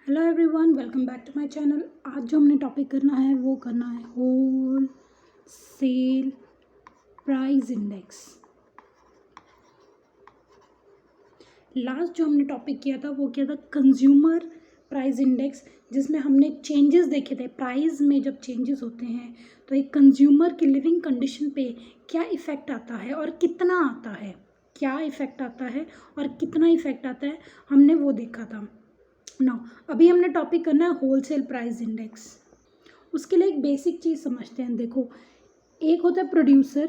Hello everyone, welcome back to my channel. आज जो हमने टॉपिक करना है वो करना है wholesale price index. Last जो हमने टॉपिक किया था वो किया था कंज्यूमर प्राइस इंडेक्स, जिसमें हमने चेंजेस देखे थे। प्राइस में जब चेंजेस होते हैं तो एक कंज्यूमर की लिविंग कंडीशन पे क्या इफ़ेक्ट आता है और कितना आता है, क्या इफ़ेक्ट आता है और कितना इफ़ेक्ट आता है, हमने वो देखा था। नाउ अभी हमने टॉपिक करना है होलसेल प्राइस इंडेक्स। उसके लिए एक बेसिक चीज़ समझते हैं। देखो, एक होता है प्रोड्यूसर,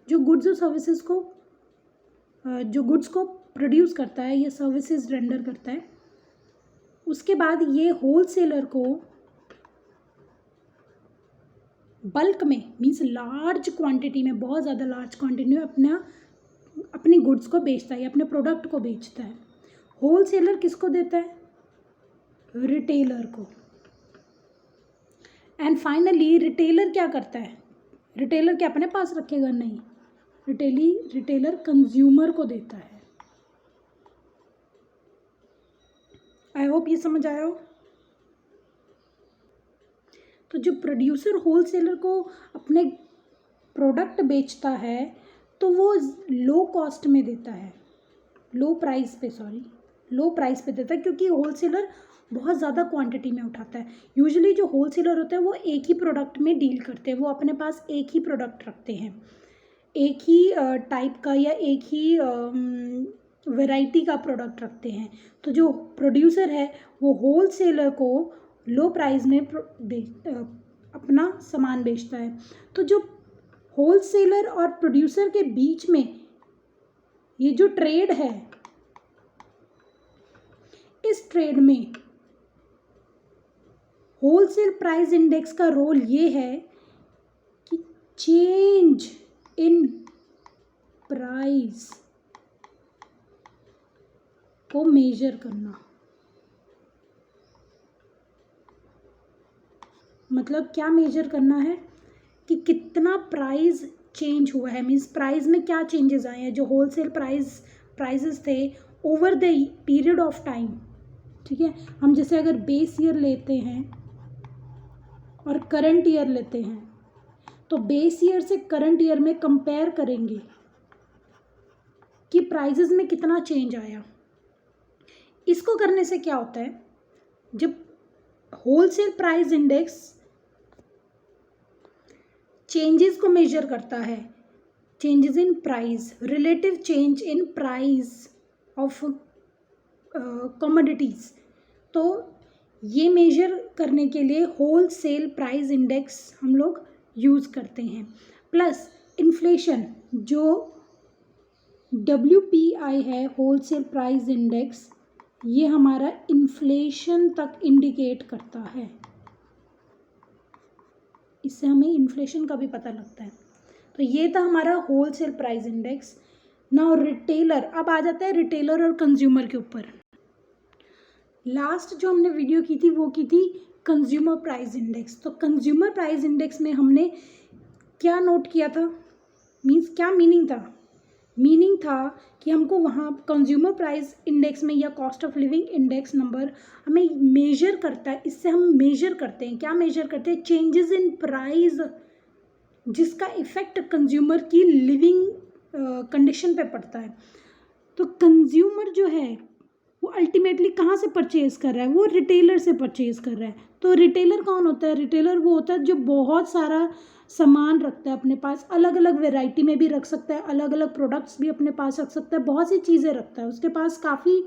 जो गुड्स और सर्विसेज को जो गुड्स को प्रोड्यूस करता है या सर्विसेज रेंडर करता है। उसके बाद ये होलसेलर को बल्क में, मीन्स लार्ज क्वांटिटी में, बहुत ज़्यादा लार्ज क्वांटिटी में अपनी गुड्स को बेचता है या अपने प्रोडक्ट को बेचता है। होलसेलर किसको देता है? रिटेलर को। एंड फाइनली रिटेलर क्या करता है? रिटेलर क्या अपने पास रखेगा? नहीं, रिटेलर कंज्यूमर को देता है। आई होप ये समझ आया हो। तो जो प्रोड्यूसर होलसेलर को अपने प्रोडक्ट बेचता है तो वो लो कॉस्ट में देता है, लो प्राइस पे देता है, क्योंकि होलसेलर बहुत ज़्यादा क्वांटिटी में उठाता है। यूजुअली जो होलसेलर होते हैं वो एक ही प्रोडक्ट में डील करते हैं, वो अपने पास एक ही प्रोडक्ट रखते हैं, एक ही टाइप का या एक ही वैरायटी का प्रोडक्ट रखते हैं। तो जो प्रोड्यूसर है वो होलसेलर को लो प्राइस में अपना सामान बेचता है। तो जो होलसेलर और प्रोड्यूसर के बीच में ये जो ट्रेड है, इस ट्रेड में होलसेल प्राइस इंडेक्स का रोल ये है कि चेंज इन प्राइस को मेजर करना। मतलब क्या मेजर करना है कि कितना प्राइस चेंज हुआ है, मीन्स प्राइस में क्या चेंजेस आए हैं। जो होलसेल प्राइसेस थे over the period of time, ठीक है। हम जैसे अगर बेस ईयर लेते हैं और करंट ईयर लेते हैं तो बेस ईयर से करंट ईयर में कंपेयर करेंगे कि प्राइसेस में कितना चेंज आया। इसको करने से क्या होता है, जब होलसेल प्राइस इंडेक्स चेंजेस को मेजर करता है, changes in price, relative change in price of commodities, तो ये मेजर करने के लिए होलसेल प्राइस इंडेक्स हम लोग यूज़ करते हैं। प्लस इन्फ्लेशन, जो WPI है, होलसेल प्राइस इंडेक्स, ये हमारा इन्फ्लेशन तक इंडिकेट करता है। इससे हमें इन्फ्लेशन का भी पता लगता है। तो ये था हमारा wholesale price index. Now retailer, अब आ जाता है रिटेलर और कंज्यूमर के ऊपर। लास्ट जो हमने वीडियो की थी वो की थी कंज्यूमर प्राइस इंडेक्स। तो कंज्यूमर प्राइस इंडेक्स में हमने क्या नोट किया था, मीन्स क्या मीनिंग था? मीनिंग था कि हमको वहाँ कंज्यूमर प्राइस इंडेक्स में या cost of living index number हमें मेजर करता है। इससे हम मेजर करते हैं, क्या मेजर करते हैं? चेंजेस इन प्राइस, जिसका इफेक्ट कंज्यूमर की लिविंग कंडीशन पे पड़ता है। तो कंज्यूमर जो है वो अल्टीमेटली कहाँ से परचेज़ कर रहा है? वो रिटेलर से परचेज़ कर रहा है। तो रिटेलर कौन होता है? रिटेलर वो होता है जो बहुत सारा सामान रखता है अपने पास, अलग अलग वैरायटी में भी रख सकता है, अलग अलग प्रोडक्ट्स भी अपने पास रख सकता है, बहुत सी चीज़ें रखता है उसके पास, काफ़ी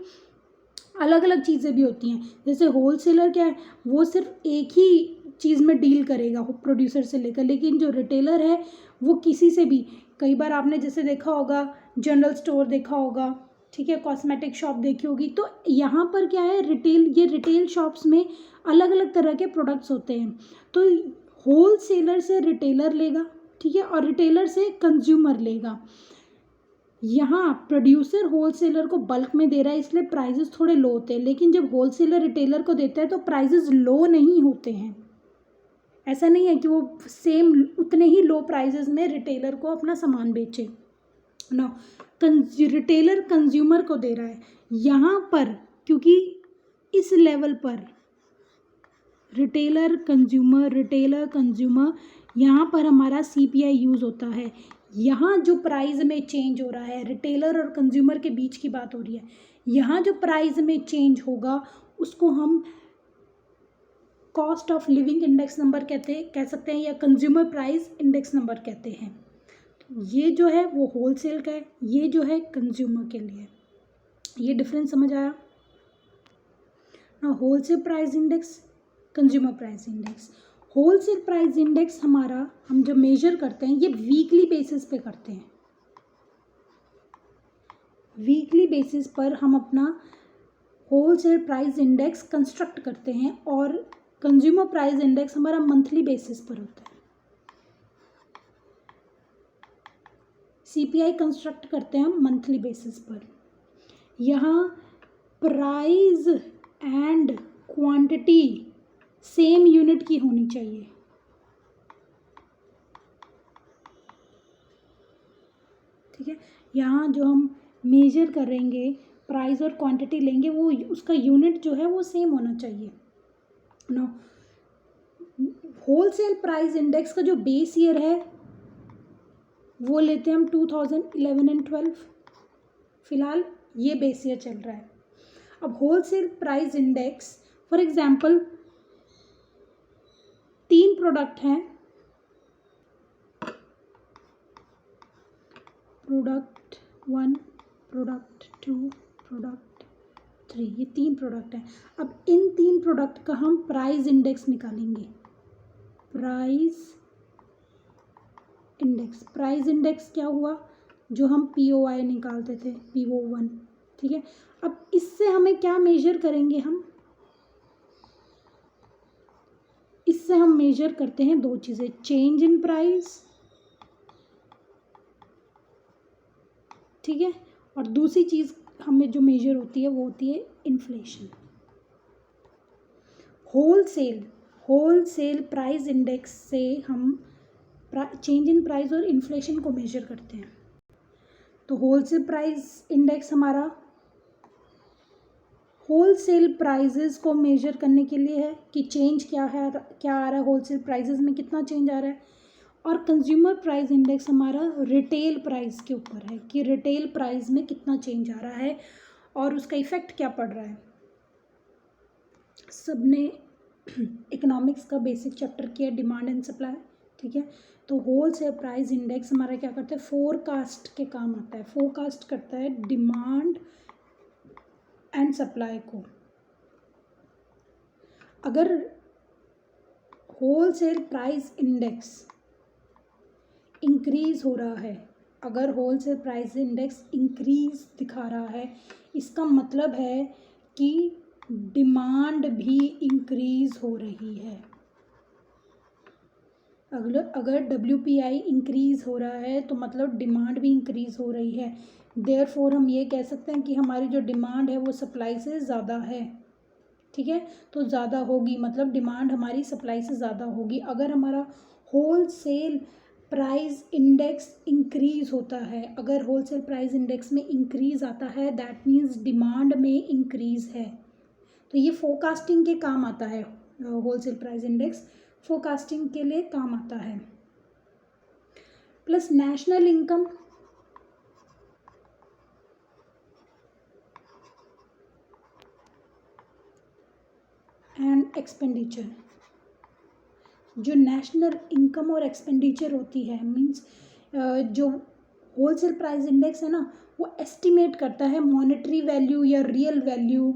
अलग अलग चीज़ें भी होती हैं। जैसे होलसेलर क्या है, वो सिर्फ एक ही चीज़ में डील करेगा प्रोड्यूसर से लेकर, लेकिन जो रिटेलर है वो किसी से भी, कई बार आपने जैसे देखा होगा जनरल स्टोर देखा होगा, ठीक है, कॉस्मेटिक शॉप देखी होगी, तो यहाँ पर क्या है, रिटेल शॉप्स में अलग अलग तरह के प्रोडक्ट्स होते हैं। तो होलसेलर से रिटेलर लेगा, ठीक है, और रिटेलर से कंज्यूमर लेगा। यहाँ प्रोड्यूसर होलसेलर को बल्क में दे रहा है, इसलिए प्राइजेस थोड़े लो होते हैं, लेकिन जब होलसेलर रिटेलर को देता है तो प्राइजेस लो नहीं होते हैं। ऐसा नहीं है कि वो सेम उतने ही लो प्राइजेस में रिटेलर को अपना सामान बेचे। ना रिटेलर कंज्यूमर को दे रहा है। यहाँ पर क्योंकि इस लेवल पर रिटेलर कंज्यूमर यहाँ पर हमारा CPI यूज़ होता है। यहाँ जो प्राइस में चेंज हो रहा है, रिटेलर और कंज्यूमर के बीच की बात हो रही है, यहाँ जो प्राइस में चेंज होगा उसको हम cost of living index number कह सकते हैं या कंज्यूमर प्राइस इंडेक्स नंबर कहते हैं। ये जो है वो होलसेल का है, ये जो है कंज्यूमर के लिए। ये डिफरेंस समझ आया ना? Wholesale price index, consumer price index. Wholesale price index हमारा हम जो मेजर करते हैं ये वीकली बेसिस पे करते हैं। वीकली बेसिस पर हम अपना होलसेल प्राइस इंडेक्स कंस्ट्रक्ट करते हैं और कंज्यूमर प्राइस इंडेक्स हमारा मंथली बेसिस पर होता है। CPI कंस्ट्रक्ट करते हैं हम मंथली बेसिस पर। यहाँ price and quantity same unit की होनी चाहिए। ठीक है, यहाँ जो हम मेजर करेंगे प्राइस और क्वांटिटी लेंगे वो उसका यूनिट जो है वो सेम होना चाहिए ना। होलसेल प्राइस इंडेक्स का जो बेस ईयर है वो लेते हैं हम 2011 एंड 12। फिलहाल ये बेस ईयर चल रहा है। अब wholesale price index for example 3 product हैं, प्रोडक्ट 1, प्रोडक्ट 2, प्रोडक्ट 3, ये 3 प्रोडक्ट हैं। अब इन 3 प्रोडक्ट का हम प्राइस इंडेक्स निकालेंगे। प्राइस इंडेक्स क्या हुआ? जो हम POI निकालते थे, PO1। ठीक है, अब इससे हमें क्या मेजर करेंगे हम? इससे हम मेजर करते हैं 2 चीज़ें, चेंज इन प्राइस, ठीक है, और दूसरी चीज़ हमें जो मेजर होती है वो होती है इन्फ्लेशन। होलसेल प्राइस इंडेक्स से हम चेंज इन प्राइस और इन्फ्लेशन को मेजर करते हैं। तो होलसेल प्राइस इंडेक्स हमारा होलसेल प्राइजेस को मेजर करने के लिए है कि चेंज क्या है, क्या आ रहा है होलसेल प्राइजेस में, कितना चेंज आ रहा है। और कंज्यूमर प्राइस इंडेक्स हमारा रिटेल प्राइस के ऊपर है कि रिटेल प्राइस में कितना चेंज आ रहा है और उसका इफ़ेक्ट क्या पड़ रहा है। सबने इकोनॉमिक्स का बेसिक चैप्टर किया, डिमांड एंड सप्लाई। ठीक है, तो होलसेल प्राइस इंडेक्स हमारा क्या करता है? फोरकास्ट के काम आता है। फोरकास्ट करता है डिमांड एंड सप्लाई को। अगर होलसेल प्राइस इंडेक्स इंक्रीज हो रहा है, अगर होलसेल प्राइस इंडेक्स इंक्रीज दिखा रहा है, इसका मतलब है कि डिमांड भी इंक्रीज हो रही है। अगर WPI इंक्रीज हो रहा है तो मतलब डिमांड भी इंक्रीज हो रही है। देयरफॉर हम ये कह सकते हैं कि हमारी जो डिमांड है वो सप्लाई से ज़्यादा है। ठीक है, तो ज़्यादा होगी मतलब डिमांड हमारी सप्लाई से ज़्यादा होगी। अगर हमारा होलसेल प्राइस इंडेक्स इंक्रीज होता है, अगर होलसेल प्राइस इंडेक्स में इंक्रीज आता है, दैट मीन्स डिमांड में इंक्रीज है। तो ये फोरकास्टिंग के काम आता है। होलसेल प्राइस इंडेक्स फोरकास्टिंग के लिए काम आता है। Plus national income, and expenditure. जो नेशनल इनकम और एक्सपेंडिचर होती है मीन्स जो होलसेल प्राइस इंडेक्स है ना, वो एस्टिमेट करता है मॉनेटरी वैल्यू या रियल वैल्यू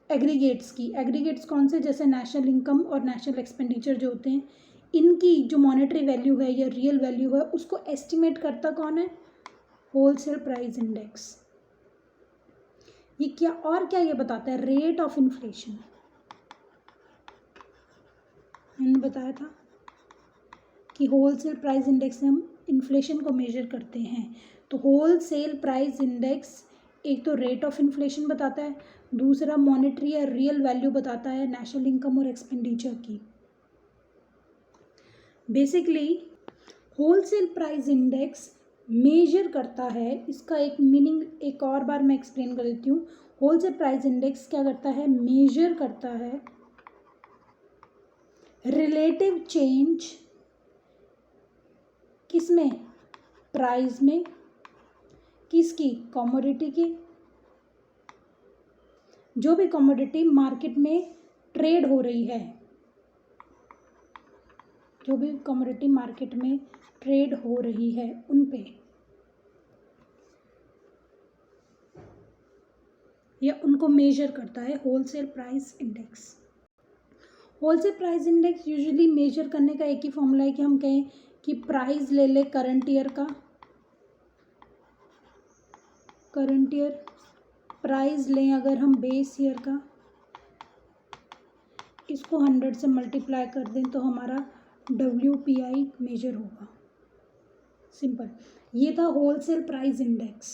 एग्रीगेट्स की। एग्रीगेट्स कौन से? जैसे नेशनल इनकम और नेशनल एक्सपेंडिचर जो होते हैं, इनकी जो मॉनेटरी वैल्यू है या रियल वैल्यू है उसको एस्टिमेट करता कौन है? Wholesale price index. ये क्या ये बताता है? Rate of inflation. मैंने बताया था कि होलसेल प्राइस इंडेक्स से हम इन्फ्लेशन को मेजर करते हैं। तो होलसेल प्राइस इंडेक्स एक तो रेट ऑफ इन्फ्लेशन बताता है, दूसरा मॉनेटरी या रियल वैल्यू बताता है नेशनल इनकम और एक्सपेंडिचर की। Basically wholesale price index major करता है, इसका एक मीनिंग एक और बार मैं एक्सप्लेन कर देती हूँ। होलसेल प्राइस इंडेक्स क्या करता है, मेजर करता है रिलेटिव चेंज किस में, प्राइस में, किसकी, कमोडिटी की। जो भी कमोडिटी मार्केट में ट्रेड हो रही है, जो भी कमोडिटी मार्केट में ट्रेड हो रही है उन पे या उनको मेजर करता है wholesale price index. Wholesale price index usually measure करने का एक ही फॉर्मूला है कि हम कहें कि प्राइस ले ले करंट ईयर का, करंट ईयर, प्राइस लें अगर हम बेस ईयर का, इसको 100 से मल्टीप्लाई कर दें तो हमारा WPI मेजर होगा। सिंपल, ये था होलसेल प्राइस इंडेक्स।